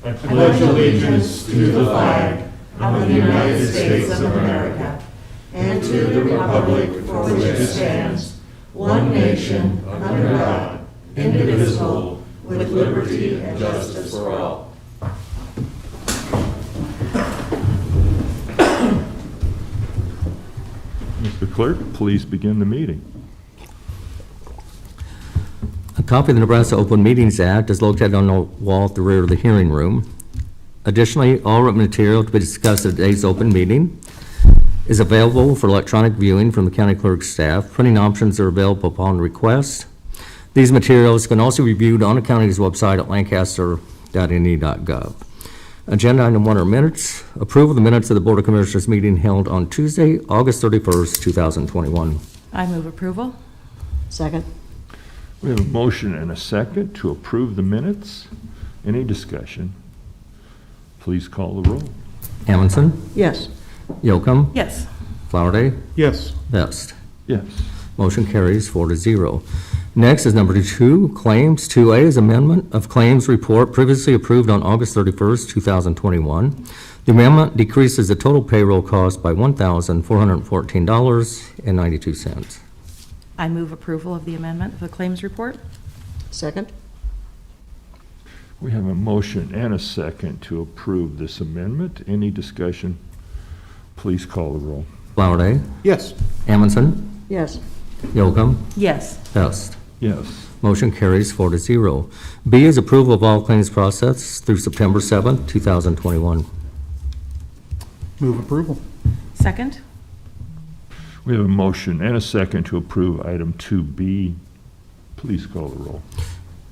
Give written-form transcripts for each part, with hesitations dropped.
I pledge allegiance to the flag of the United States of America and to the republic for which it stands, one nation, under God, indivisible, with liberty and justice for all. Mr. Clerk, please begin the meeting. A copy of the Nebraska Open Meetings Act is located on the wall at the rear of the hearing room. Additionally, all written material to be discussed at today's open meeting is available for electronic viewing from the county clerk's staff. Printing options are available upon request. These materials can also be viewed on the county's website at lancaster.ne.gov. Agenda item 1 are minutes. Approval of the minutes of the Board of Commissioners meeting held on Tuesday, August 31st, 2021. I move approval. Second. We have a motion and a second to approve the minutes. Any discussion? Please call the roll. Amundson, Yes. Yocum, Yes. Flowerday, Yes. Best. Yes. Motion carries 4-0. Next is number 2, claims. 2A is amendment of claims report previously approved on August 31st, 2021. The amendment decreases the total payroll cost by $1,414.92. I move approval of the amendment of the claims report. Second. We have a motion and a second to approve this amendment. Any discussion? Please call the roll. Flowerday, Yes. Amundson, Yes. Yocum, Yes. Best. Yes. Motion carries 4-0. B is approval of all claims processed through September 7th, 2021. Move approval. Second. We have a motion and a second to approve item 2B. Please call the roll.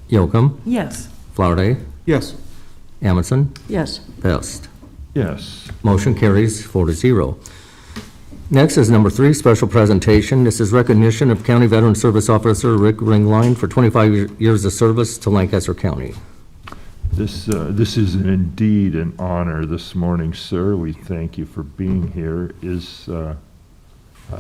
Yocum, Yes. Flowerday, Yes. Amundson, Yes. Best. Yes. Motion carries 4-0. Next is number 3, special presentation. This is recognition of County Veteran Service Officer Rick Ringline for 25 years of service to Lancaster County. This is indeed an honor this morning, sir. We thank you for being here.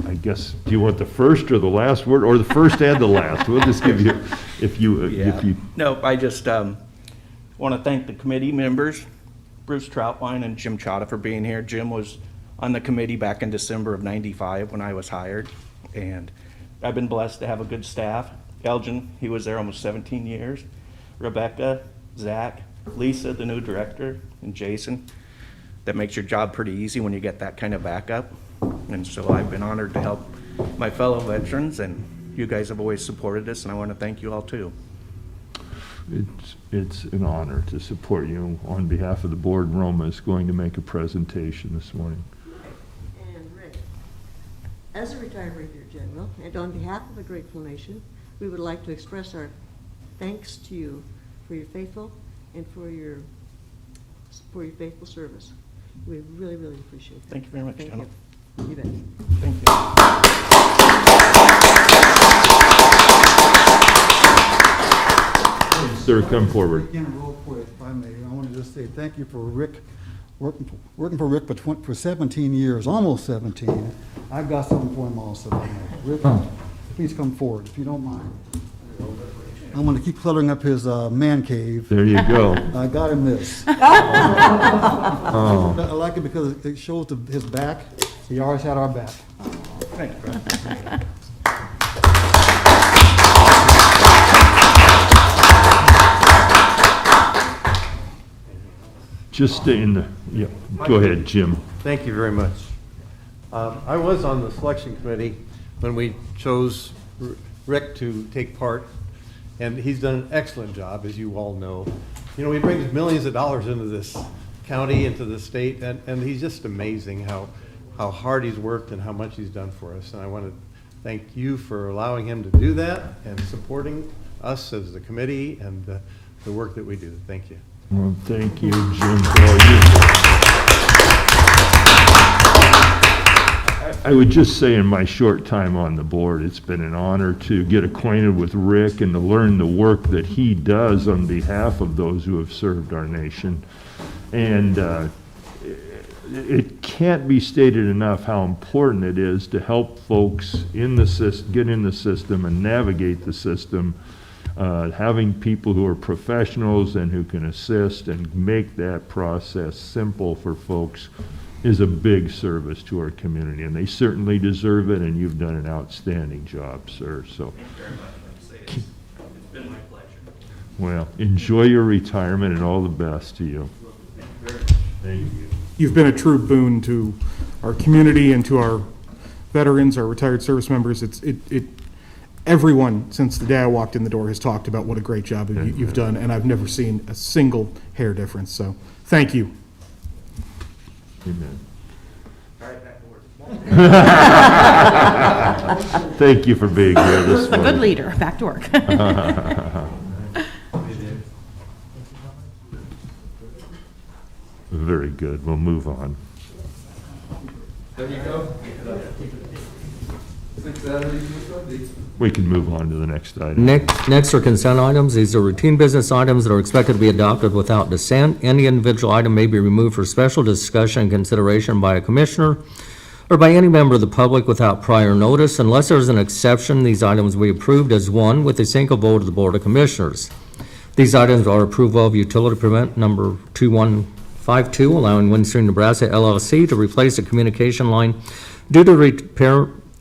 I guess, do you want the first or the last word, or the first and the last? We'll just give you, if you. No, I just want to thank the committee members, Bruce Troutwine and Jim Chata, for being here. Jim was on the committee back in December of '95 when I was hired, and I've been blessed to have a good staff. Elgin, he was there almost 17 years. Rebecca, Zach, Lisa, the new director, and Jason. That makes your job pretty easy when you get that kind of backup. And so I've been honored to help my fellow veterans, and you guys have always supported us, and I want to thank you all too. It's an honor to support you. On behalf of the board, Roma is going to make a presentation this morning. And Rick, as a retired Brigadier General, and on behalf of the Grateful Nation, we would like to express our thanks to you for your faithful and for your faithful service. We really, really appreciate that. Thank you very much, Thank General. you. You bet. Thank you. Sir, come forward. Again, real quick, if I may, I want to just say thank you for Rick, working for Rick for 17 years, almost 17. I've got something for him also. Rick, please come forward, if you don't mind. I'm going to keep cluttering up his man cave. There you go. I got him this. Oh. I like it because it shows his back. He always had our back. Thanks, Brad. Just stay in the, yeah, go ahead, Jim. Thank you very much. I was on the selection committee when we chose Rick to take part, and he's done an excellent job, as you all know. You know, he brings millions of dollars into this county, into the state, and he's just amazing how hard he's worked and how much he's done for us. And I want to thank you for allowing him to do that and supporting us as the committee and the work that we do. Thank you. Well, thank you, Jim, for all you do. I would just say in my short time on the board, it's been an honor to get acquainted with Rick and to learn the work that he does on behalf of those who have served our nation. And it can't be stated enough how important it is to help folks in the system, get in the system and navigate the system Having people who are professionals and who can assist and make that process simple for folks is a big service to our community, and they certainly deserve it, and you've done an outstanding job, sir, so. Thank you very much. Like I say, it's been my pleasure. Well, enjoy your retirement and all the best to you. Thank you. You've been a true boon to our community and to our veterans, our retired service members. Everyone, since the day I walked in the door, has talked about what a great job you've done, and I've never seen a single hair difference, so thank you. Amen. All right, back to work. Thank you for being here this A morning. good leader, back to work. Very good. We'll move on. We can move on to the next item. Next are consent items. These are routine business items that are expected to be adopted without dissent. Any individual item may be removed for special discussion and consideration by a commissioner or by any member of the public without prior notice. Unless there is an exception, these items will be approved as one with a single vote of the Board of Commissioners. These items are approval of utility permit number 2152, allowing Windstream Nebraska LLC to replace a communication line due to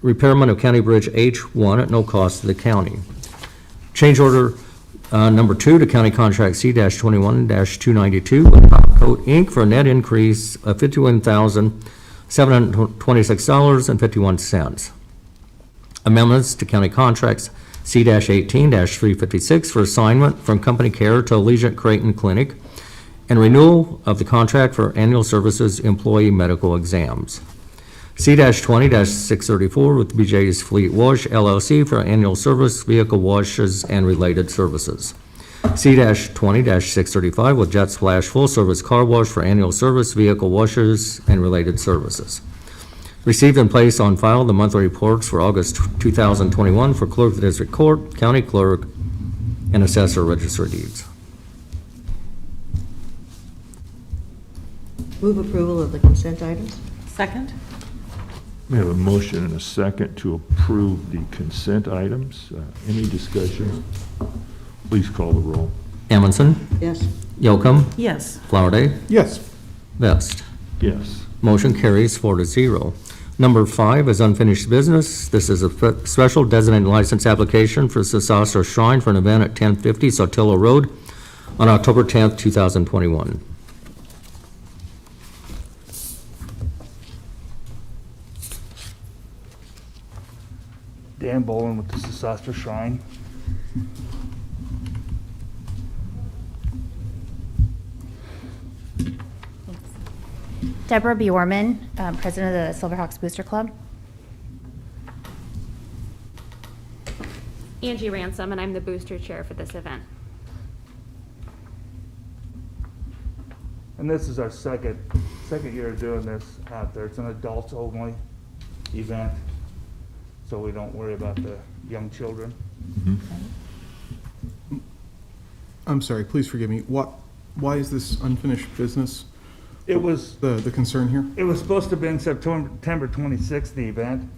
repairment of County Bridge H1 at no cost to the county. Change order number 2 to County Contract C-21-292 with Top Coat Inc. for a net increase of $51,726.51. Amendments to County Contracts C-18-356 for assignment from Company Care to Allegiant Creighton Clinic, and renewal of the contract for annual services employee medical exams. C-20-634 with BJ's Fleet Wash LLC for annual service, vehicle washes, and related services. C-20-635 with Jet Splash Full Service Car Wash for annual service, vehicle washes, and related services. Received and placed on file the monthly reports for August 2021 for Clerk of the District Court, County Clerk, and Assessor Register of Deeds. Move approval of the consent items. Second? We have a motion and a second to approve the consent items. Any discussion? Please call the roll. Amundson, Yes. Yocum, Yes. Flowerday, Yes. Vest. Yes. Motion carries 4-0. Number 5 is unfinished business. This is a special designated license application for Sesostro Shrine for an event at 1050 Sotillo Road on October 10th, 2021. Dan Bolin with the Sesostro Shrine. Deborah Bjorman, president of the Silverhawks Booster Club. Angie Ransom, and I'm the booster chair for this event. And this is our second year of doing this out there. It's an adults only event, so we don't worry about the young children. I'm sorry, please forgive me. Why is this unfinished business It was the concern here? It was supposed to be in September 26th, the event,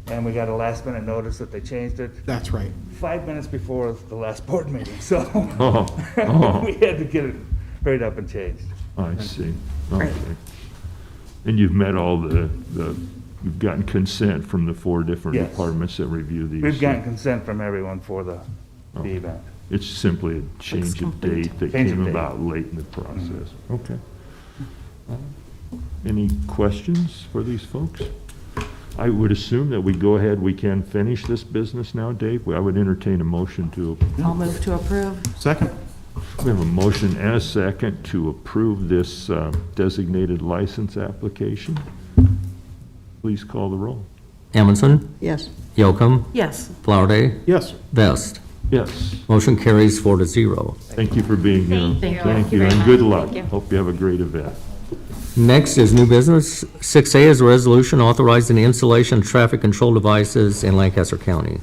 and we got a last minute notice that they changed it That's right. 5 minutes before the last board meeting, so Oh. we had to get it hurried up and changed. I see. Right. Okay. And you've met all you've gotten consent from the 4 different Yes. departments that review these? We've gotten consent from everyone for the event. It's simply a change of complete. date that Change of came date. about late in the process. Okay. Any questions for these folks? I would assume that we go ahead, we can finish this business now, Dave. I would entertain a motion to, I'll move to approve. Second. we have a motion and a second to approve this designated license application. Please call the roll. Amundson, Yes. Yocum, Yes. Flowerday, Yes. Vest. Yes, Motion carries 4-0. thank you for being here. Thank you. Thank you, very and much. good luck. Thank you. Hope you have a great event. Next is new business. 6A is a resolution authorizing the installation of traffic control devices in Lancaster County.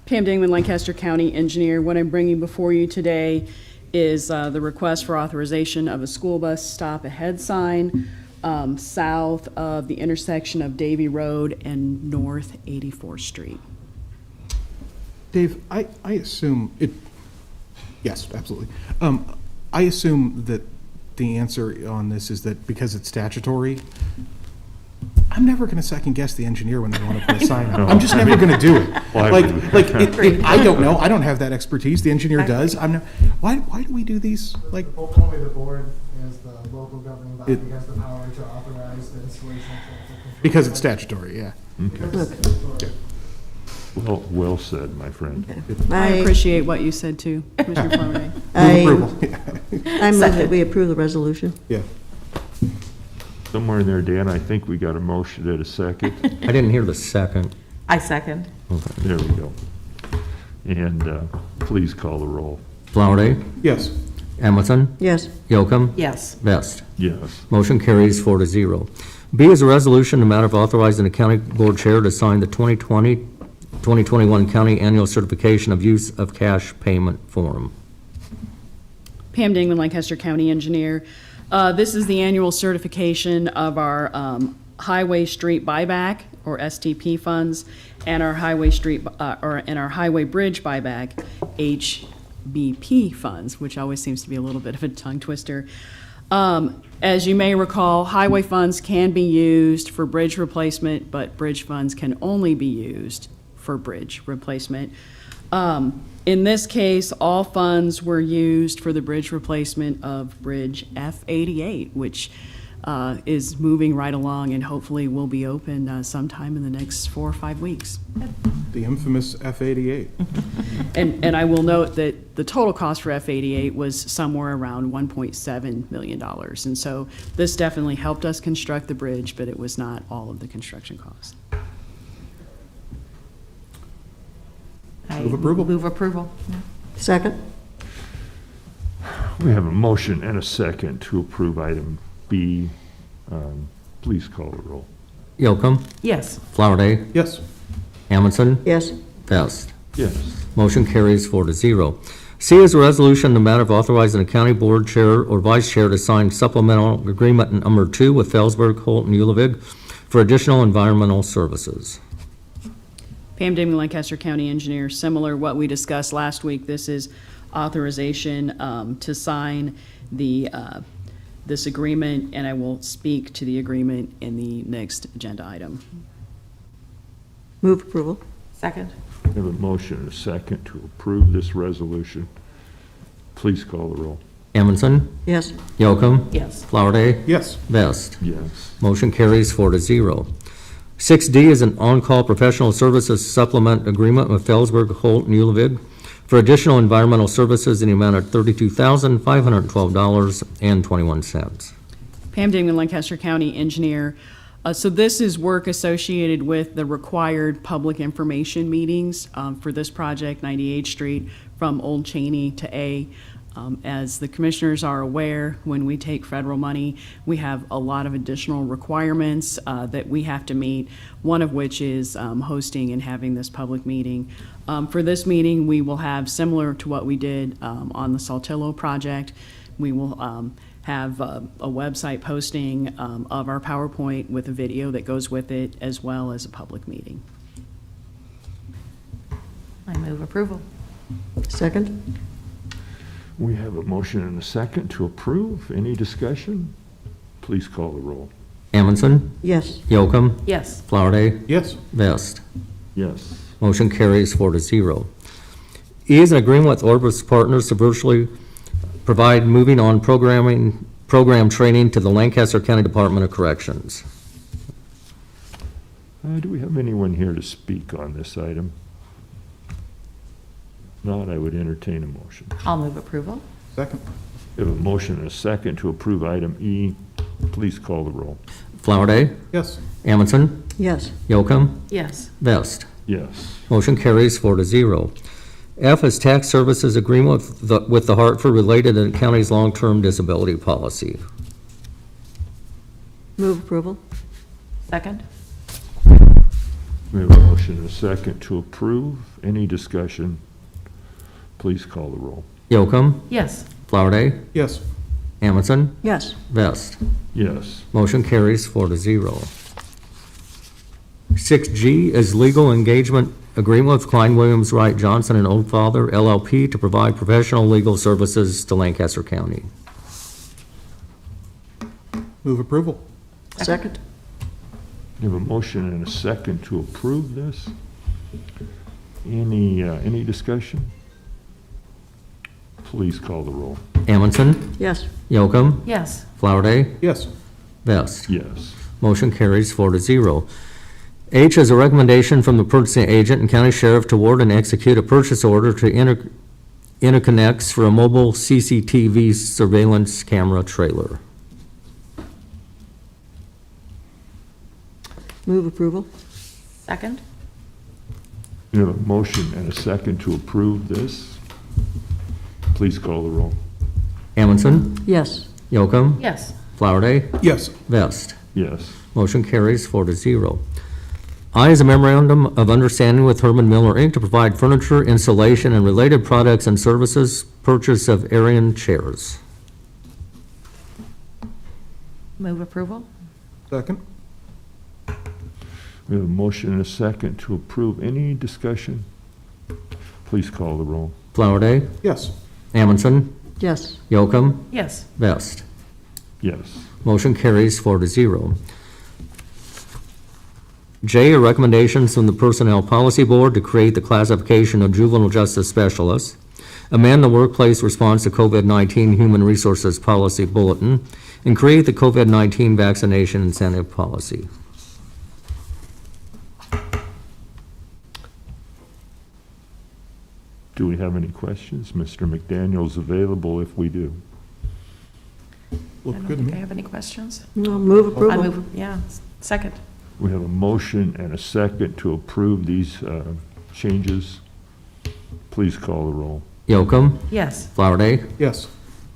Pam Dingman, Lancaster County Engineer. What I'm bringing before you today is the request for authorization of a school bus stop ahead sign south of the intersection of Davy Road and North 84th Street. Dave, I assume it, yes, absolutely. I assume that the answer on this is that because it's statutory, I'm never going to second guess the engineer when they want to put a sign up. I'm just never going to do it. Why Like, would we? I don't know. I don't have that expertise. The engineer does. Why do we do these? Like, Ultimately, the board, as the local governing body, It- has the power to authorize the installation of. because it's statutory, yeah. Okay. Well said, my friend. I appreciate what you said too, Commissioner Flowerday. Move approval. I move that we approve the resolution. Yeah. Somewhere in there, Dan, I think we got a motion at a second. I didn't hear the second. I second. There we go. And please call the roll. Flowerday, Yes. Amundson, Yes. Yocum, Yes. Vest. Yes. Motion carries 4-0. B is a resolution, a matter of authorizing the county board chair to sign the 2021 county annual certification of use of cash payment form. Pam Dingman, Lancaster County Engineer. This is the annual certification of our Highway Street Buyback, or STP funds, and our Highway Street, and our Highway Bridge Buyback, HBP funds, which always seems to be a little bit of a tongue twister. As you may recall, highway funds can be used for bridge replacement, but bridge funds can only be used for bridge replacement. In this case, all funds were used for the bridge replacement of Bridge F88, which is moving right along and hopefully will be open sometime in the next 4 or 5 weeks. The infamous F88. And I will note that the total cost for F88 was somewhere around $1.7 million. And so this definitely helped us construct the bridge, but it was not all of the construction cost. I Move approval. Move approval. Second? We have a motion and a second to approve item B. Please call the roll. Yocum, Yes. Flowerday, Yes. Amundson, Yes. Vest. Yes. Motion carries 4-0. C is a resolution, the matter of authorizing the county board chair or vice chair to sign supplemental agreement number 2 with Felsberg, Holt, and Ullvig for additional environmental services. Pam Damon, Lancaster County Engineer, similar what we discussed last week. This is authorization to sign this agreement, and I will speak to the agreement in the next agenda item. Move approval. Second. We have a motion and a second to approve this resolution. Please call the roll. Amundson, Yes. Yocum, Yes. Flowerday, Yes. Vest. Yes. Motion carries 4-0. 6D is an on-call professional services supplement agreement with Felsberg, Holt, and Ullvig for additional environmental services in the amount of $32,512.21. Pam Damon, Lancaster County Engineer. So this is work associated with the required public information meetings for this project, 98th Street, from Old Cheney to A. As the commissioners are aware, when we take federal money, we have a lot of additional requirements that we have to meet, one of which is hosting and having this public meeting. For this meeting, we will have, similar to what we did on the Saltillo project, we will have a website posting of our PowerPoint with a video that goes with it, as well as a public meeting. I move approval. Second? We have a motion and a second to approve. Any discussion? Please call the roll. Amundson, Yes. Yocum, Yes. Flowerday, Yes. Vest. Yes. Motion carries 4-0. E is an agreement with Orbis Partners to virtually provide moving on program training to the Lancaster County Department of Corrections. Do we have anyone here to speak on this item? Not, I would entertain a motion. I'll move approval. Second. We have a motion and a second to approve item E. Please call the roll. Flowerday, Yes. Amundson, Yes. Yocum, Yes. Vest. Yes. Motion carries 4-0. F is tax services agreement with the Hartford related to the county's long-term disability policy. Move approval. Second. We have a motion and a second to approve. Any discussion? Please call the roll. Yocum, Yes. Flowerday, Yes. Amundson, Yes. Vest. Yes. Motion carries 4-0. 6G is legal engagement agreement with Klein Williams Wright Johnson and Oldfather LLP to provide professional legal services to Lancaster County. Move approval. Second? We have a motion and a second to approve this. Any discussion? Please call the roll. Amundson, Yes. Yocum, Yes. Flowerday, Yes. Vest. Yes. Motion carries 4-0. H is a recommendation from the purchasing agent and county sheriff to award and execute a purchase order to interconnects for a mobile CCTV surveillance camera trailer. Move approval? Second? We have a motion and a second to approve this. Please call the roll. Amundson, Yes. Yocum, Yes. Flowerday, Yes. Vest. Yes. Motion carries 4-0. I is a memorandum of understanding with Herman Miller, Inc. to provide furniture, insulation, and related products and services, purchase of Arian chairs. Move approval? Second. We have a motion and a second to approve. Any discussion? Please call the roll. Flowerday, Yes. Amundson, Yes. Yocum, Yes. Vest. Yes. Motion carries 4-0. J are recommendations from the Personnel Policy Board to create the classification of juvenile justice specialists, amend the workplace response to COVID-19 Human Resources Policy Bulletin, and create the COVID-19 vaccination incentive policy. Do we have any questions? Mr. McDaniel's available if we do. I Look don't good to think I me. have any questions. No, move I approval? move, yeah, second. We have a motion and a second to approve these changes. Please call the roll. Yocum, Yes. Flowerday, Yes.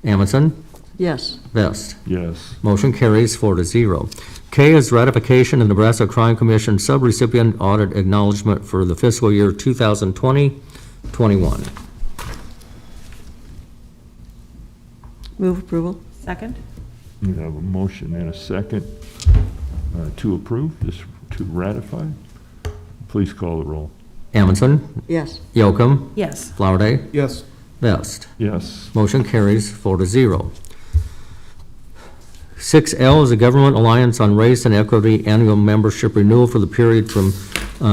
Amundson, Yes. Vest. Yes. Motion carries 4-0. K is ratification of Nebraska Crime Commission subrecipient audit acknowledgement for the fiscal year 2020-21. Move approval? Second? We have a motion and a second to approve this, to ratify. Please call the roll. Amundson, Yes. Yocum, Yes. Flowerday, Yes. Vest. Yes. Motion carries 4-0. 6L is a Government Alliance on Race and Equity Annual Membership Renewal for the period from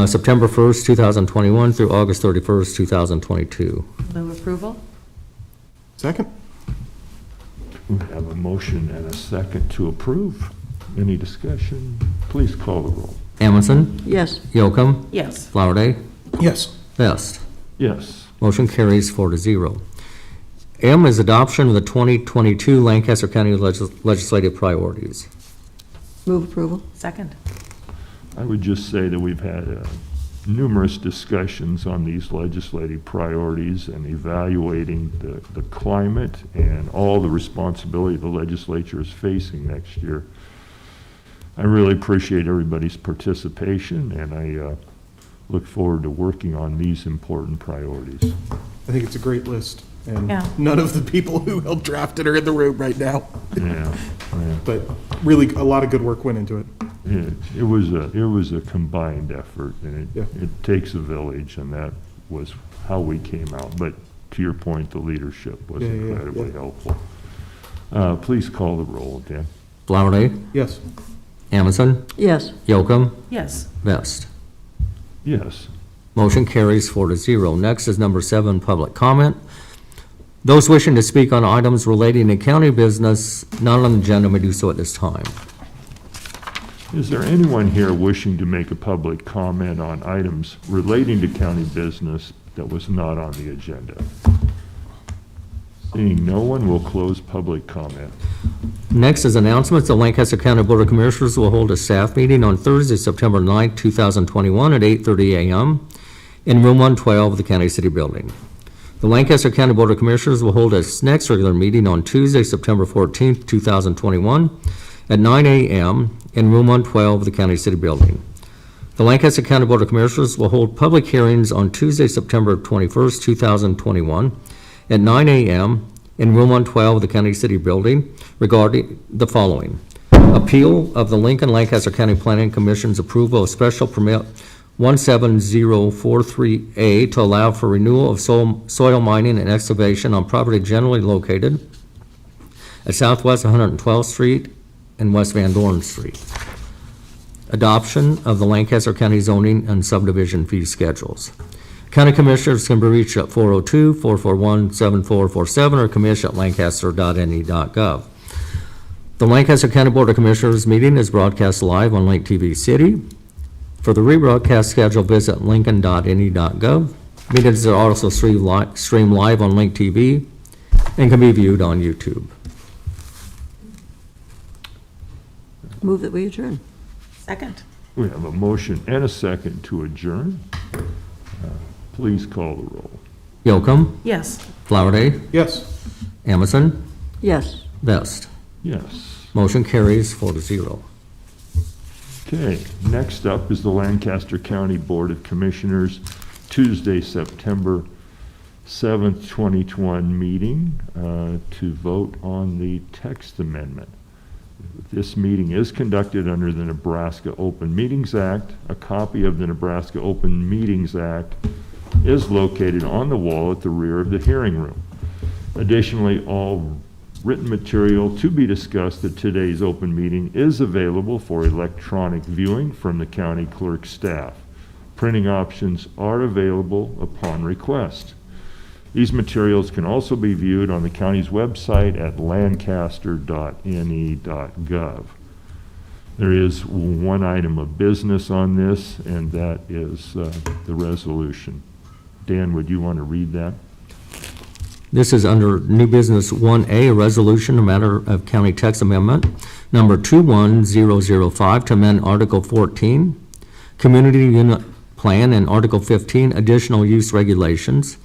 September 1st, 2021 through August 31st, 2022. Move approval? Second. We have a motion and a second to approve. Any discussion? Please call the roll. Amundson, Yes. Yocum, Yes. Flowerday, Yes. Vest. Yes. Motion carries 4-0. M is adoption of the 2022 Lancaster County legislative priorities. Move approval? Second? I would just say that we've had numerous discussions on these legislative priorities and evaluating the climate and all the responsibility the legislature is facing next year. I really appreciate everybody's participation, and I look forward to working on these important priorities. I think it's a great list, and Yeah. none of the people who helped draft it are in the room right now. Yeah, yeah. But really, a lot of good work went into it. It was a combined effort, and it takes a village, and that was how we came out. But to your point, the leadership was incredibly helpful. Please call the roll, Dan. Flowerday, Yes. Amundson, Yes. Yocum, Yes. Vest. Yes. Motion carries 4-0. Next is number 7, public comment. Those wishing to speak on items relating to county business not on the agenda may do so at this time. Is there anyone here wishing to make a public comment on items relating to county business that was not on the agenda? Seeing no one, will close public comment. Next is announcements. The Lancaster County Board of Commissioners will hold a staff meeting on Thursday, September 9th, 2021 at 8:30 a.m. in room 112 of the County City Building. The Lancaster County Board of Commissioners will hold its next regular meeting on Tuesday, September 14th, 2021 at 9 a.m. in room 112 of the County City Building. The Lancaster County Board of Commissioners will hold public hearings on Tuesday, September 21st, 2021 at 9 a.m. in Room 112 of the County City Building regarding the following. Appeal of the Lincoln Lancaster County Planning Commission's approval of special permit 17043A to allow for renewal of soil mining and excavation on property generally located at Southwest 112th Street and West Van Dorn Street. Adoption of the Lancaster County zoning and subdivision fee schedules. County Commissioners can be reached at 402-441-7447 or commish@lancaster.ne.gov. The Lancaster County Board of Commissioners meeting is broadcast live on Link TV City. For the rebroadcast schedule, visit lincoln.ne.gov. Meetings are also streamed live on Link TV and can be viewed on YouTube. Move that we adjourn. Second. We have a motion and a second to adjourn. Please call the roll. Yocum, Yes. Flowerday, Yes. Amundson, Yes. Vest. Yes. Motion carries 4-0. Okay, next up is the Lancaster County Board of Commissioners, Tuesday, September 7th, 2021 meeting to vote on the text amendment. This meeting is conducted under the Nebraska Open Meetings Act. A copy of the Nebraska Open Meetings Act is located on the wall at the rear of the hearing room. Additionally, all written material to be discussed at today's open meeting is available for electronic viewing from the county clerk staff. Printing options are available upon request. These materials can also be viewed on the county's website at lancaster.ne.gov. There is one item of business on this, and that is the resolution. Dan, would you want to read that? This is under New Business 1A, a resolution, a matter of county text amendment, number 21005, to amend Article 14, Community Unit Plan, and Article 15, Additional Use Regulations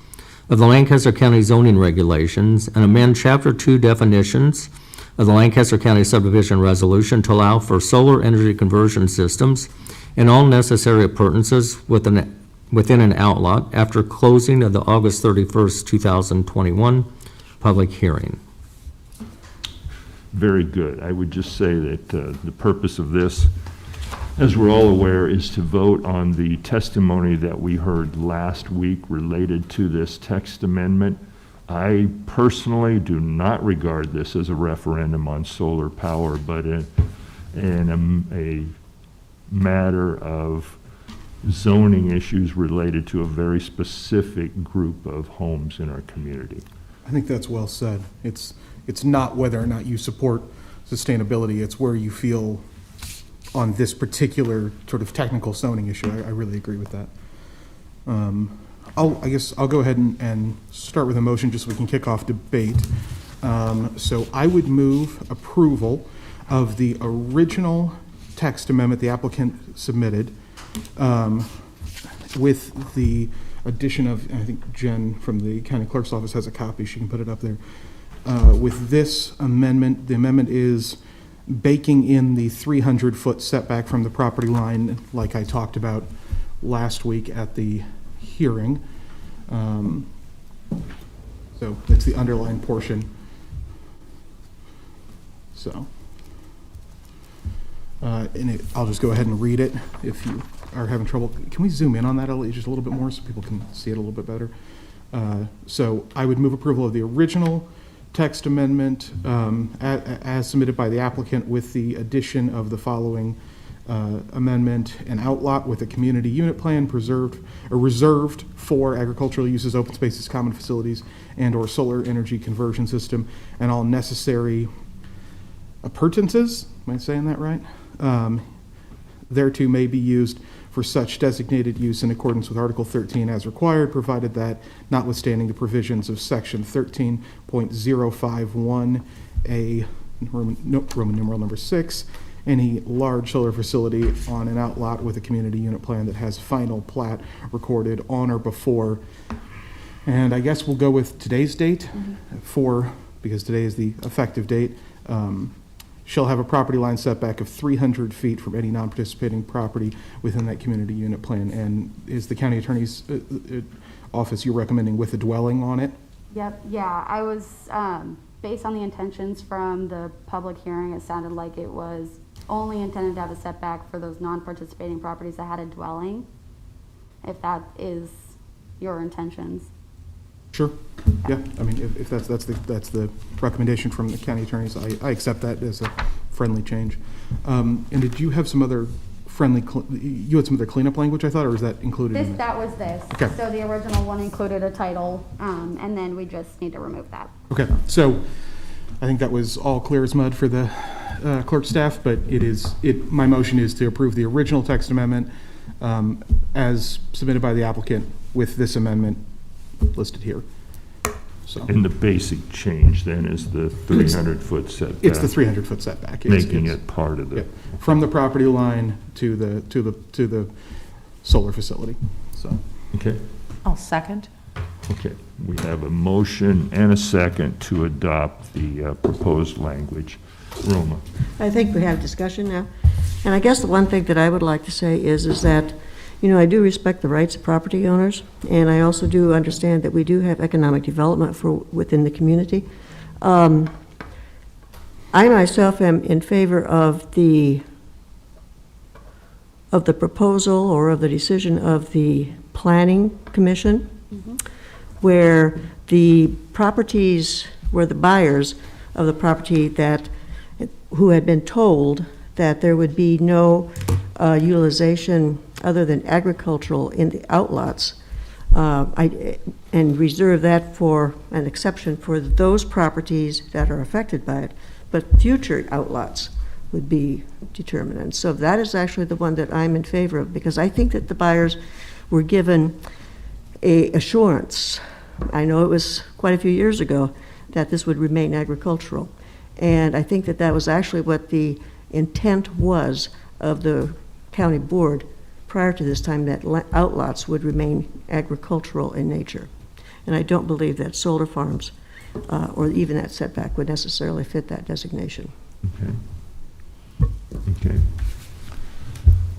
of the Lancaster County Zoning Regulations, and amend Chapter 2 definitions of the Lancaster County Subdivision Resolution to allow for solar energy conversion systems and all necessary appurtenances within an outlot after closing of the August 31st, 2021 public hearing. Very good. I would just say that the purpose of this, as we're all aware, is to vote on the testimony that we heard last week related to this text amendment. I personally do not regard this as a referendum on solar power, but a matter of zoning issues related to a very specific group of homes in our community. I think that's well said. It's not whether or not you support sustainability, it's where you feel on this particular sort of technical zoning issue. I really agree with that. I guess I'll go ahead and start with a motion just so we can kick off debate. So I would move approval of the original text amendment the applicant submitted, with the addition of, I think Jen from the county clerk's office has a copy, she can put it up there. With this amendment, the amendment is baking in the 300-foot setback from the property line, like I talked about last week at the hearing. So that's the underlying portion. So, I'll just go ahead and read it if you are having trouble. Can we zoom in on that just a little bit more so people can see it a little bit better? So I would move approval of the original text amendment as submitted by the applicant with the addition of the following amendment: an outlot with a community unit plan reserved for agricultural uses, open spaces, common facilities, and or solar energy conversion system, and all necessary appurtenances, am I saying that right? Thereto may be used for such designated use in accordance with Article 13 as required, provided that, notwithstanding the provisions of Section 13.051A, Roman numeral number 6, any large solar facility on an outlot with a community unit plan that has final plat recorded on or before, and I guess we'll go with today's date because today is the effective date, shall have a property line setback of 300 feet from any non-participating property within that community unit plan. And is the county attorney's office you're recommending with a dwelling on it? Yep, yeah, I was, based on the intentions from the public hearing, it sounded like it was only intended to have a setback for those non-participating properties that had a dwelling, if that is your intentions. Sure, yeah, I mean, if that's the recommendation from the county attorneys, I accept that as a friendly change. And did you have some other you had some other cleanup language, I thought, or was that included in this? That was this. Okay. So the original one included a title, and then we just need to remove that. Okay, so I think that was all clear as mud for the clerk staff, but my motion is to approve the original text amendment as submitted by the applicant with this amendment listed here. So And the basic change then is the 300-foot setback. it's the 300-foot setback. Making it part of the. Yeah, from the property line to the solar facility, so. Okay, I'll second. okay. We have a motion and a second to adopt the proposed language. Roma. I think we have discussion now. And I guess the one thing that I would like to say is that, you know, I do respect the rights of property owners, and I also do understand that we do have economic development within the community. I myself am in favor of the proposal or of the decision of the Planning Commission, where the buyers of the property who had been told that there would be no utilization other than agricultural in the outlots, and reserve that for an exception for those properties that are affected by it, but future outlots would be determined. And so that is actually the one that I'm in favor of, because I think that the buyers were given a assurance, I know it was quite a few years ago, that this would remain agricultural. And I think that that was actually what the intent was of the county board prior to this time, that outlots would remain agricultural in nature. And I don't believe that solar farms or even that setback would necessarily fit that designation. Okay.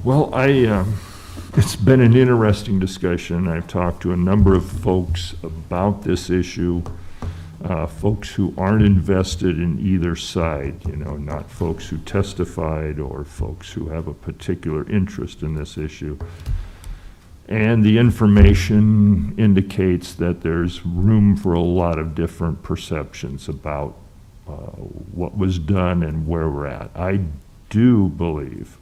Well, it's been an interesting discussion. I've talked to a number of folks about this issue, folks who aren't invested in either side, you know, not folks who testified or folks who have a particular interest in this issue. And the information indicates that there's room for a lot of different perceptions about what was done and where we're at. I do believe,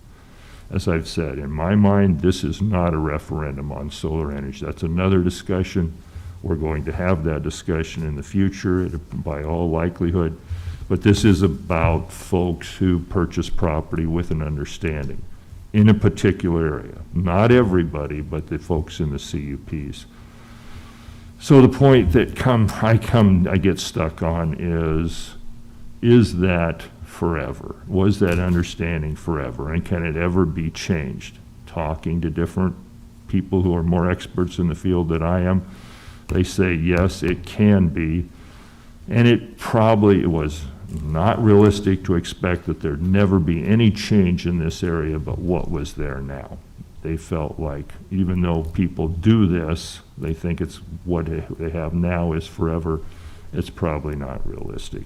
as I've said, in my mind, this is not a referendum on solar energy. That's another discussion. We're going to have that discussion in the future, by all likelihood. But this is about folks who purchase property with an understanding in a particular area. Not everybody, but the folks in the CUPs. So the point that I get stuck on is that forever? Was that understanding forever? And can it ever be changed? Talking to different people who are more experts in the field than I am, they say, yes, it can be. And it probably was not realistic to expect that there'd never be any change in this area but what was there now. They felt like even though people do this, they think it's what they have now is forever. It's probably not realistic.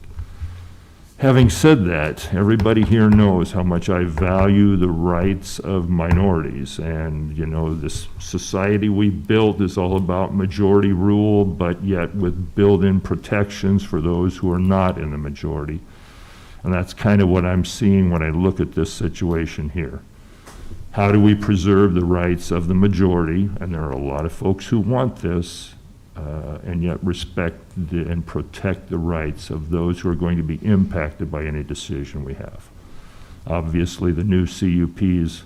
Having said that, everybody here knows how much I value the rights of minorities. And, you know, this society we built is all about majority rule, but yet with built-in protections for those who are not in the majority. And that's kind of what I'm seeing when I look at this situation here. How do we preserve the rights of the majority? And there are a lot of folks who want this, and yet respect and protect the rights of those who are going to be impacted by any decision we have. Obviously, the new CUPs,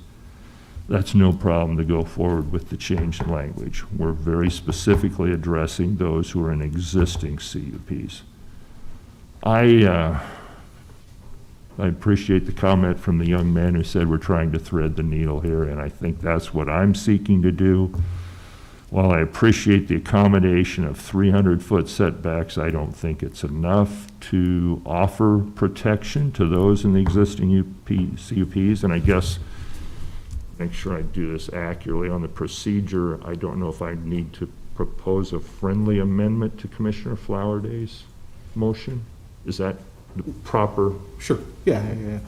that's no problem to go forward with the change in language. We're very specifically addressing those who are in existing CUPs. I appreciate the comment from the young man who said we're trying to thread the needle here, and I think that's what I'm seeking to do. While I appreciate the accommodation of 300-foot setbacks, I don't think it's enough to offer protection to those in the existing CUPs. And I guess, make sure I do this accurately on the procedure, I don't know if I need to propose a friendly amendment to Commissioner Flowerday's motion? Is that the proper, Sure, yeah.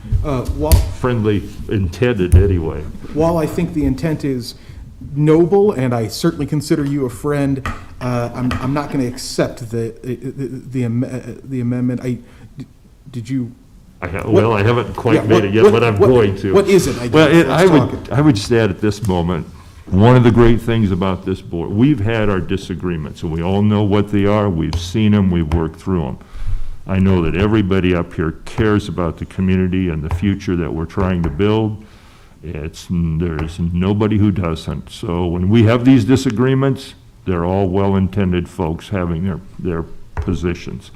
friendly intended anyway? While I think the intent is noble, and I certainly consider you a friend, I'm not going to accept the amendment. Did you? I haven't quite Yeah, made it yet, but I'm going to. What is it? I would just add at this moment, one of the great things about this board, we've had our disagreements, and we all know what they are. We've seen them, we've worked through them. I know that everybody up here cares about the community and the future that we're trying to build. There's nobody who doesn't. So when we have these disagreements, they're all well-intended folks having their positions.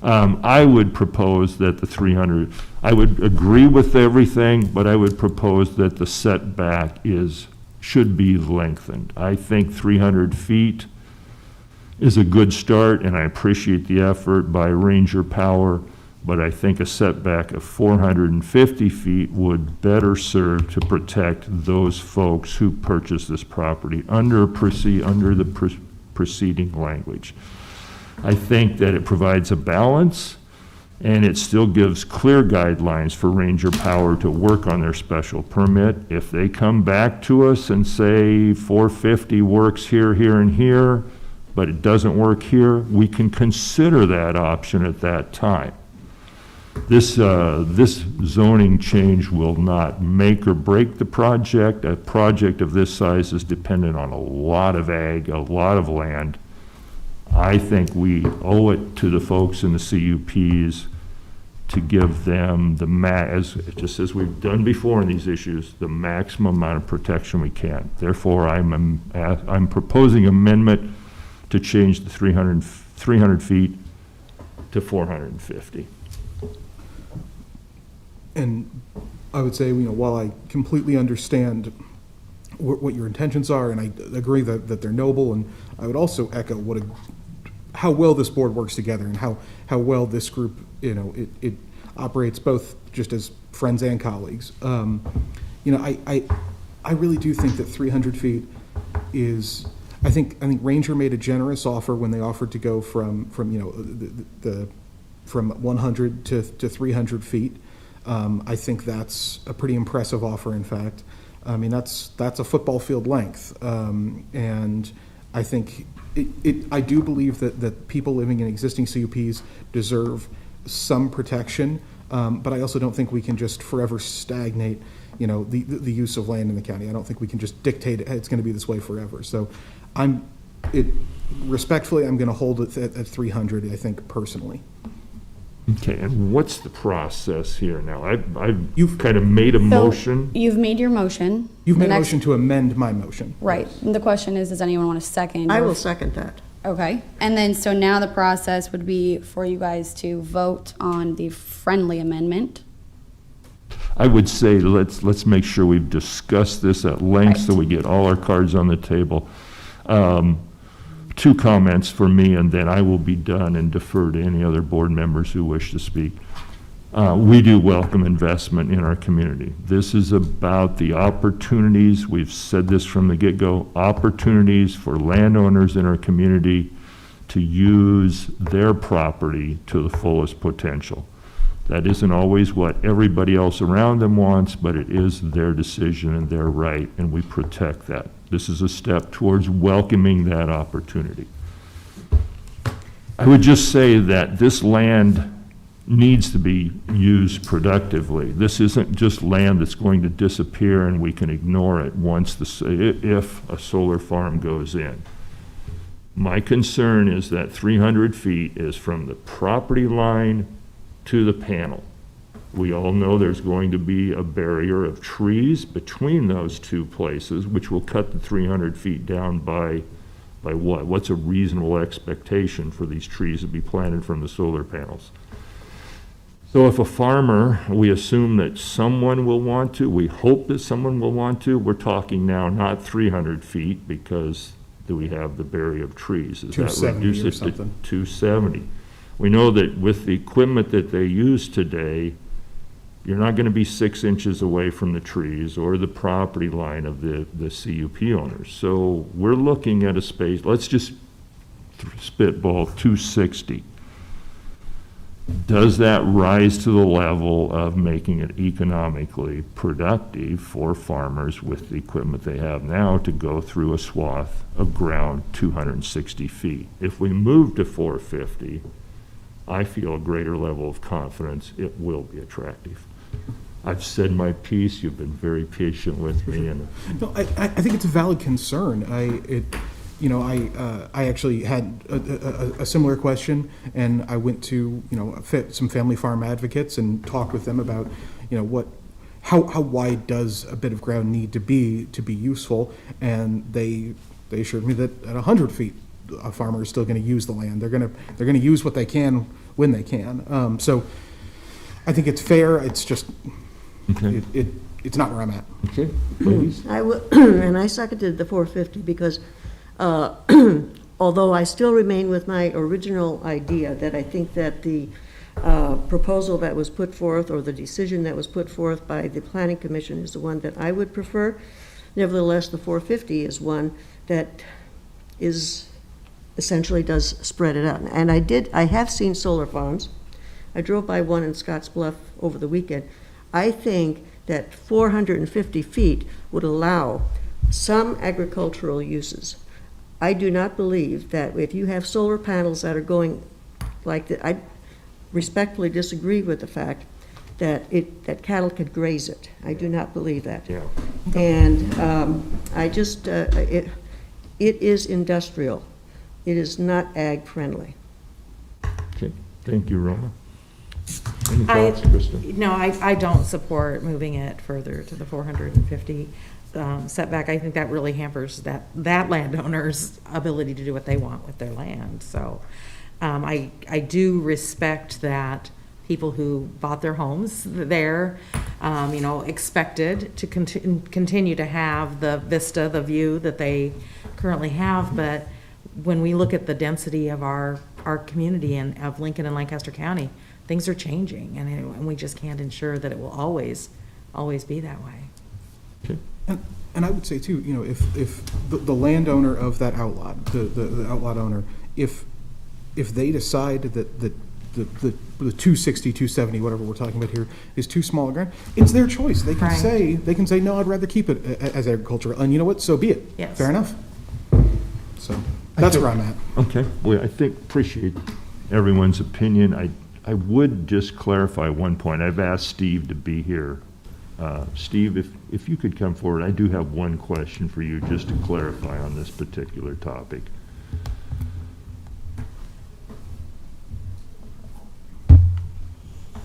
I would propose that the 300, I would agree with everything, but I would propose that the setback should be lengthened. I think 300 feet is a good start, and I appreciate the effort by Ranger Power, but I think a setback of 450 feet would better serve to protect those folks who purchase this property under the preceding language. I think that it provides a balance, and it still gives clear guidelines for Ranger Power to work on their special permit. If they come back to us and say 450 works here, here, and here, but it doesn't work here, we can consider that option at that time. This zoning change will not make or break the project. A project of this size is dependent on a lot of ag, a lot of land. I think we owe it to the folks in the CUPs to give them just as we've done before in these issues, the maximum amount of protection we can. Therefore, I'm proposing amendment to change the 300 feet to 450. And I would say, while I completely understand what your intentions are, and I agree that they're noble, and I would also echo how well this board works together, and how well this group, it operates both just as friends and colleagues. I really do think that 300 feet is. I think Ranger made a generous offer when they offered to go from 100 to 300 feet. I think that's a pretty impressive offer, in fact. I mean, that's a football field length. And I think I do believe that people living in existing CUPs deserve some protection, but I also don't think we can just forever stagnate, the use of land in the county. I don't think we can just dictate it's going to be this way forever. So respectfully, I'm going to hold it at 300, I think, personally. Okay, and what's the process here now? You've kind of made a motion. You've made your motion. You've made a motion to amend my motion. Right. And the question is, does anyone want to second? I will second that. Okay. And then, so now the process would be for you guys to vote on the friendly amendment. I would say let's make sure we've discussed this at length, so we get all our cards on the table. 2 comments for me, and then I will be done and defer to any other board members who wish to speak. We do welcome investment in our community. This is about the opportunities, we've said this from the get-go, opportunities for landowners in our community to use their property to the fullest potential. That isn't always what everybody else around them wants, but it is their decision and their right, and we protect that. This is a step towards welcoming that opportunity. I would just say that this land needs to be used productively. This isn't just land that's going to disappear and we can ignore it if a solar farm goes in. My concern is that 300 feet is from the property line to the panel. We all know there's going to be a barrier of trees between those 2 places, which will cut the 300 feet down by what? What's a reasonable expectation for these trees to be planted from the solar panels? So if a farmer, we assume that someone will want to, we hope that someone will want to, we're talking now not 300 feet because do we have the barrier of trees? Does that reduce it to 270? We know that with the equipment that they use today, You're not gonna be 6 inches away from the trees or the property line of the CUP owners. So we're looking at a space, let's just spitball 260. Does that rise to the level of making it economically productive for farmers with the equipment they have now to go through a swath of ground 260 feet? If we move to 450, I feel a greater level of confidence it will be attractive. I've said my piece, you've been very patient with me, and No, I think it's a valid concern. I actually had a similar question, and I went to, some family farm advocates and talked with them about, how wide does a bit of ground need to be useful? And they assured me that at 100 feet, a farmer is still going to use the land. They're going to use what they can when they can. So I think it's fair. It's just, okay. It's not where I'm at. Okay, ladies. I will, and I seconded the 450 because although I still remain with my original idea that I think that the proposal that was put forth, or the decision that was put forth by the Planning Commission, is the one that I would prefer. Nevertheless, the 450 is one that essentially does spread it out. And I have seen solar farms. I drove by one in Scotts Bluff over the weekend. I think that 450 feet would allow some agricultural uses. I do not believe that if you have solar panels that are going like that, I respectfully disagree with the fact that cattle could graze it. I do not believe that. Yeah. And it is industrial. It is not ag-friendly. Okay, thank you, Roma. Any thoughts, Kristen? No, I don't support moving it further to the 450 setback. I think that really hampers that landowner's ability to do what they want with their land. So I do respect that people who bought their homes there, expected to continue to have the vista, the view that they currently have. But when we look at the density of our community and of Lincoln and Lancaster County, things are changing, and we just can't ensure that it will always be that way. Okay. And I would say too, if the landowner of that outlot, the outlot owner, if they decide that the 260, 270, whatever we're talking about here, is too small a ground, it's their choice. They can Right. say, no, I'd rather keep it as agriculture, and you know what? So be it. Yes. Fair enough. So that's where I'm at. Okay, well, appreciate everyone's opinion. I would just clarify one point. I've asked Steve to be here. Steve, if you could come forward, I do have one question for you just to clarify on this particular topic.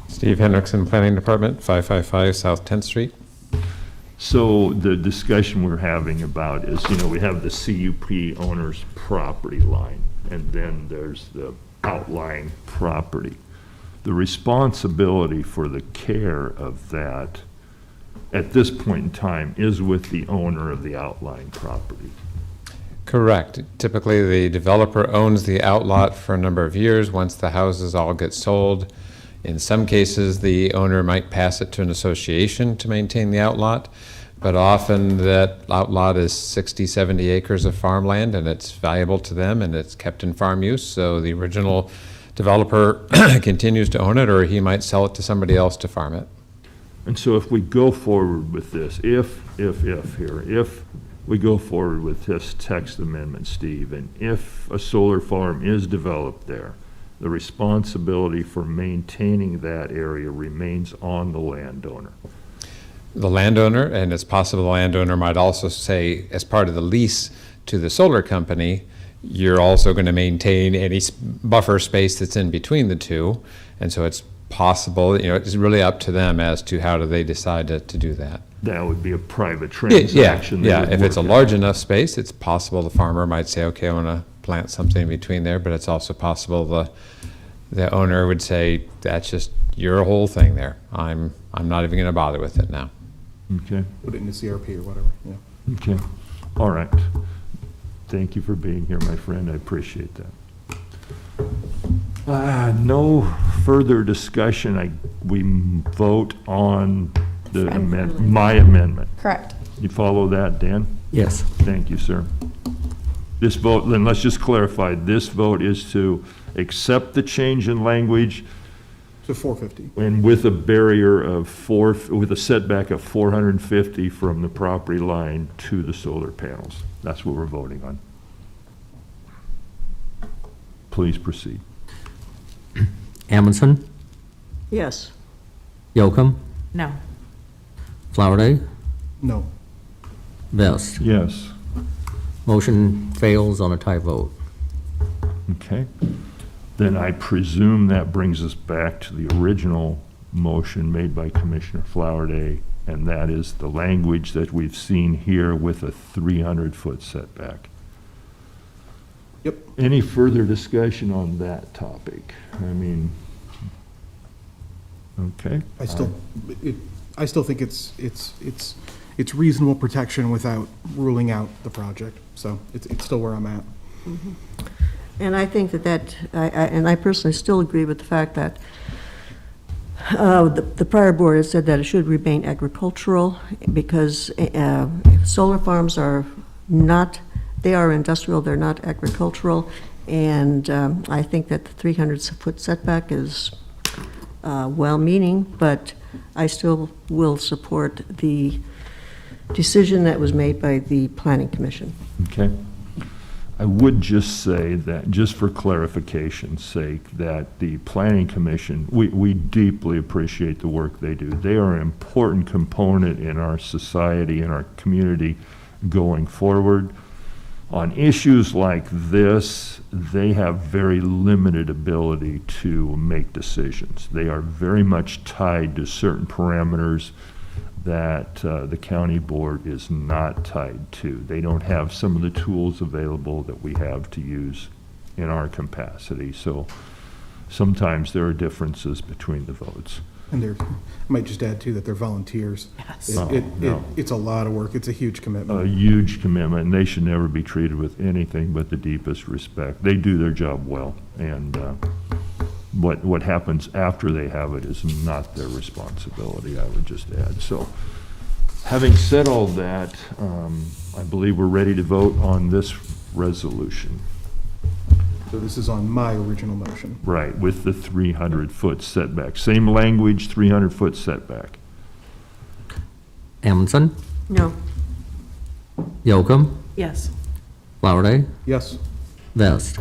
Steve Hendrickson, Planning Department, 555 South 10th Street. So the discussion we're having about is, we have the CUP owner's property line, and then there's the outlying property. The responsibility for the care of that at this point in time is with the owner of the outlying property. Correct. Typically, the developer owns the outlot for a number of years once the houses all get sold. In some cases, the owner might pass it to an association to maintain the outlot, but often that outlot is 60, 70 acres of farmland, and it's valuable to them, and it's kept in farm use, so the original developer continues to own it, or he might sell it to somebody else to farm it. And so if we go forward with this, if we go forward with this text amendment, Steve, and if a solar farm is developed there, the responsibility for maintaining that area remains on the landowner. The landowner, and it's possible the landowner might also say, as part of the lease to the solar company, you're also going to maintain any buffer space that's in between the two. And so it's possible, it's really up to them as to how do they decide to do that. That would be a private transaction. Yeah. If it's a large enough space, it's possible the farmer might say, okay, I want to plant something in between there, but it's also possible the owner would say, that's just your whole thing there. I'm not even going to bother with it now. Okay. Put it in the CRP or whatever, yeah. Okay. All right. Thank you for being here, my friend. I appreciate that. No further discussion. I we vote on the my amendment. Correct. You follow that, Dan? Yes. Thank you, sir. This vote, then let's just clarify, this vote is to accept the change in language To 450. and with a barrier of with a setback of 450 from the property line to the solar panels. That's what we're voting on. Please proceed. Amundson, Yes. Yocum, No. Flowerday, No. Vest. Yes. Motion fails on a tie vote. Okay. Then I presume that brings us back to the original motion made by Commissioner Flowerday, and that is the language that we've seen here with a 300-foot setback. Yep. Any further discussion on that topic? I mean, okay. I still think it's reasonable protection without ruling out the project. So it's still where I'm at. And I think and I personally still agree with the fact that the prior board has said that it should remain agricultural because solar farms are not, they are industrial, they're not agricultural. And I think that the 300-foot setback is well-meaning, but I still will support the decision that was made by the Planning Commission. Okay. I would just say that, just for clarification's sake, that the Planning Commission, we deeply appreciate the work they do. They are an important component in our society, in our community going forward. On issues like this, they have very limited ability to make decisions. They are very much tied to certain parameters that the county board is not tied to. They don't have some of the tools available that we have to use in our capacity. So sometimes there are differences between the votes. And I might just add too that they're volunteers. Yes. It's a lot of work. It's a huge commitment. A huge commitment, and they should never be treated with anything but the deepest respect. They do their job well, and what happens after they have it is not their responsibility, I would just add. So, having said all that, I believe we're ready to vote on this resolution. So this is on my original motion. Right, with the 300-foot setback. Same language, 300-foot setback. Amundson, No. Yocum, Yes. Flowerday, Yes. Vest.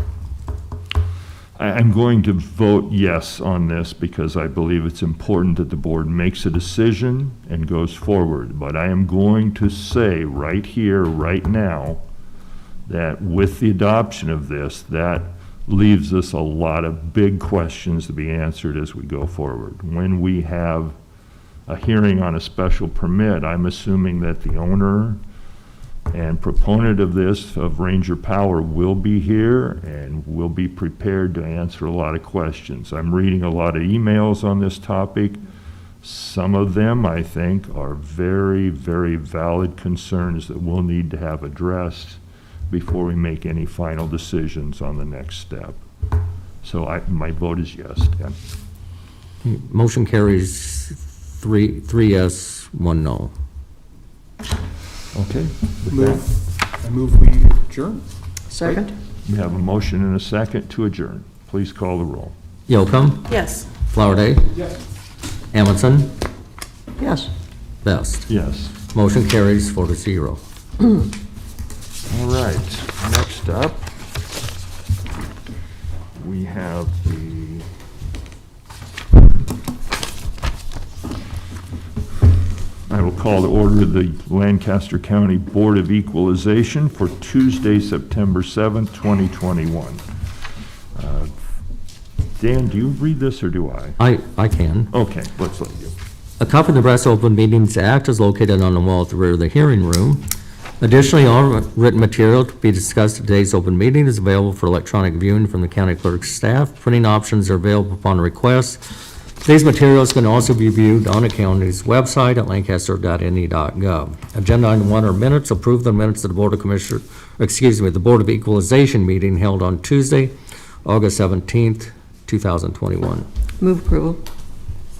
I'm going to vote yes on this because I believe it's important that the board makes a decision and goes forward. But I am going to say right here, right now, that with the adoption of this, that leaves us a lot of big questions to be answered as we go forward. When we have a hearing on a special permit, I'm assuming that the owner and proponent of this, of Ranger Power, will be here and will be prepared to answer a lot of questions. I'm reading a lot of emails on this topic. Some of them, I think, are very, very valid concerns that we'll need to have addressed before we make any final decisions on the next step. So my vote is yes, Dan. Motion carries three yes, 1 no. Okay. With that, I move we adjourn. Second? we have a motion and a second to adjourn. Please call the roll. Yocum, Yes. Flowerday, Yes. Amundson, Yes. Vest. Yes. Motion carries 4-0. All right, next up, we have I will call to order the Lancaster County Board of Equalization for Tuesday, September 7th, 2021. Dan, do you read this or do I? I can. Okay, let's let you. A copy of the Nebraska Open Meetings Act is located on the wall at the rear of the hearing room. Additionally, all written material to be discussed at today's open meeting is available for electronic viewing from the county clerk's staff. Printing options are available upon request. Today's materials can also be viewed on the county's website at lancaster.ne.gov. Agenda item 1 are minutes. Approve the minutes of the Board of Commissioners, the Board of Equalization meeting held on Tuesday, August 17th, 2021. Move approval.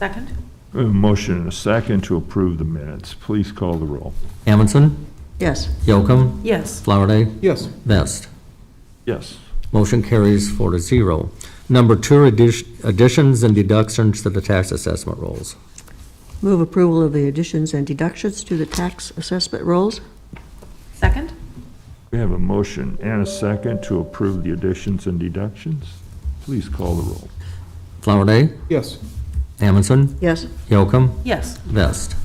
Second? We have a motion and a second to approve the minutes. Please call the roll. Amundson, Yes. Yocum, Yes. Flowerday, Yes. Vest. Yes. Motion carries 4-0. Number 2, additions and deductions to the tax assessment rolls. Move approval of the additions and deductions to the tax assessment rolls. Second? We have a motion and a second to approve the additions and deductions. Please call the roll. Flowerday, Yes. Amundson, Yes. Yocum, Yes. Vest.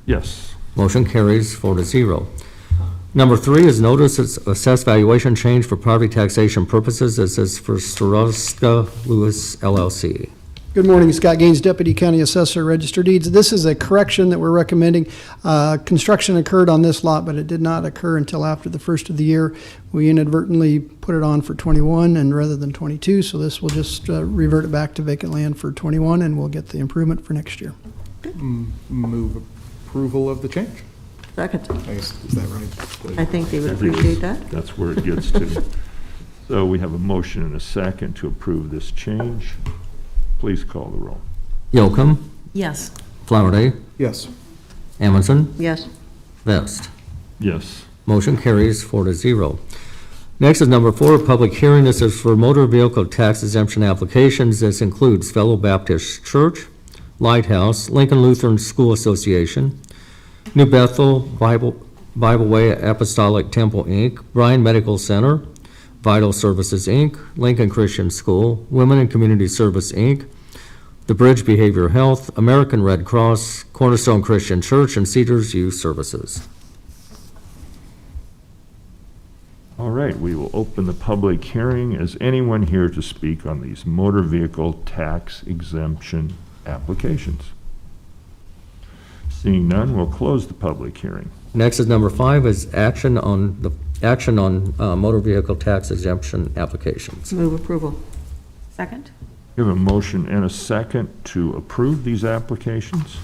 Yes. Motion carries 4-0. Number 3 is notice of assessed valuation change for property taxation purposes. This is for Soroska Lewis LLC. Good morning, Scott Gaines, Deputy County Assessor, Register Deeds. This is a correction that we're recommending. Construction occurred on this lot, but it did not occur until after the first of the year. We inadvertently put it on for 21 and rather than 22, so this will just revert it back to vacant land for 21, and we'll get the improvement for next year. Move approval of the change. Second. Is that right? I think they would appreciate that. That's where it gets to. So we have a motion and a second to approve this change. Please call the roll. Yocum, Yes. Flowerday, Yes. Amundson, Yes. Vest. Yes. Motion carries 4-0. Next is number 4, public hearing. This is for motor vehicle tax exemption applications. This includes Fellow Baptist Church, Lighthouse, Lincoln Lutheran School Association, New Bethel Bible Way Apostolic Temple, Inc., Bryan Medical Center, Vital Services, Inc., Lincoln Christian School, Women and Community Service, Inc., The Bridge Behavioral Health, American Red Cross, Cornerstone Christian Church, and Cedars Youth Services. All right, we will open the public hearing. Is anyone here to speak on these motor vehicle tax exemption applications? Seeing none, we'll close the public hearing. Next is number 5, is action on motor vehicle tax exemption applications. Move approval. Second? We have a motion and a second to approve these applications.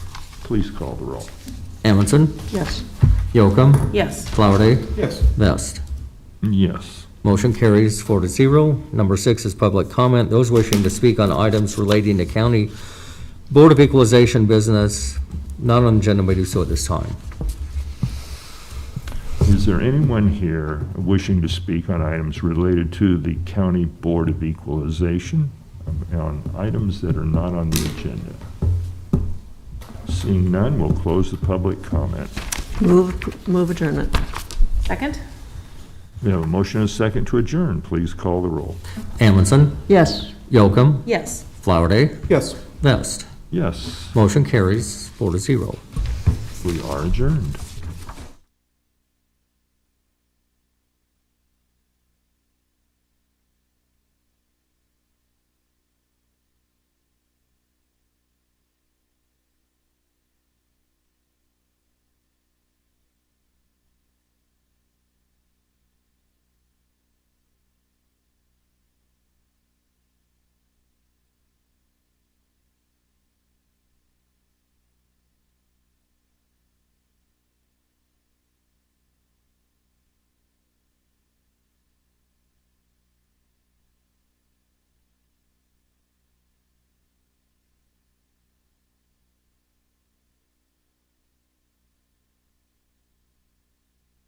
Please call the roll. Amundson, Yes. Yocum, Yes. Flowerday, Yes. Vest. Yes. Motion carries 4-0. Number 6 is public comment. Those wishing to speak on items relating to County Board of Equalization business not on the agenda may do so at this time. Is there anyone here wishing to speak on items related to the County Board of Equalization, on items that are not on the agenda? Seeing none, we'll close the public comment. Move adjournment. Second? We have a motion and a second to adjourn. Please call the roll. Amundson, Yes. Yocum, Yes. Flowerday, Yes. Vest. Yes, Motion carries 4-0. we are adjourned.